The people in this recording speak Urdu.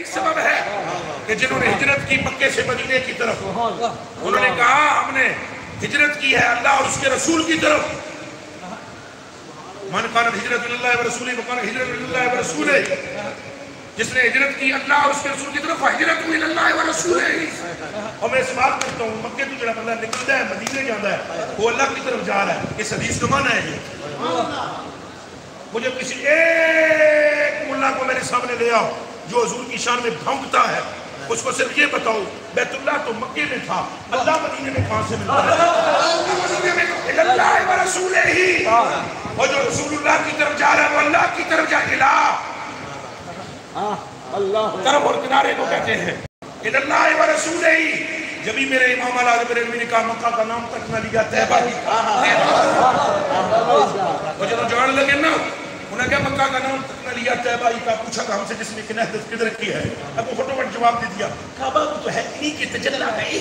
یہی سبب ہے کہ جنہوں نے ہجرت کی مکے سے مدینے کی طرف، انہوں نے کہا ہم نے ہجرت کی ہے اللہ اور اس کے رسول کی طرف. من کانت ہجرت اللہ و رسولہ وکانت ہجرت اللہ و رسولہ، جس نے ہجرت کی اللہ اور اس کے رسول کی طرف ہجرت اللہ و رسولہ. اور میں اس بات کرتا ہوں مکے تو جڑا بندہ نکلتا ہے مدینے جاتا ہے وہ اللہ کی طرف جا رہا ہے. اس حدیث کا معنی ہے یہ. مجھے کسی ایک ملا کو میرے سامنے لے آؤ جو حضور کی شان میں بھونکتا ہے، اس کو صرف یہ بتاؤ بیت اللہ تو مکے میں تھا، اللہ مدینے میں کہاں سے ملتا ہے؟ مدینے میں اللہ و رسول ہی. اور جو رسول اللہ کی طرف جا رہا ہے وہ اللہ کی طرف جا الہ، طرف اور کنارے کو کہتے ہیں اللہ و رسول ہی. جبھی میرے امام اعلیٰ بریلوی نے کہا مکہ کا نام تک نہ لیا طیبہ ہی کا. وہ جب جوان لگے نا انہیں کہا مکہ کا نام تک نہ لیا طیبہ ہی کا. پوچھا تھا ہم سے جس نے کنہدت کدھر کی ہے؟ اب وہ فٹوفٹ جواب دے دیا کعبہ تو ہے انہی کی تجلی ہے.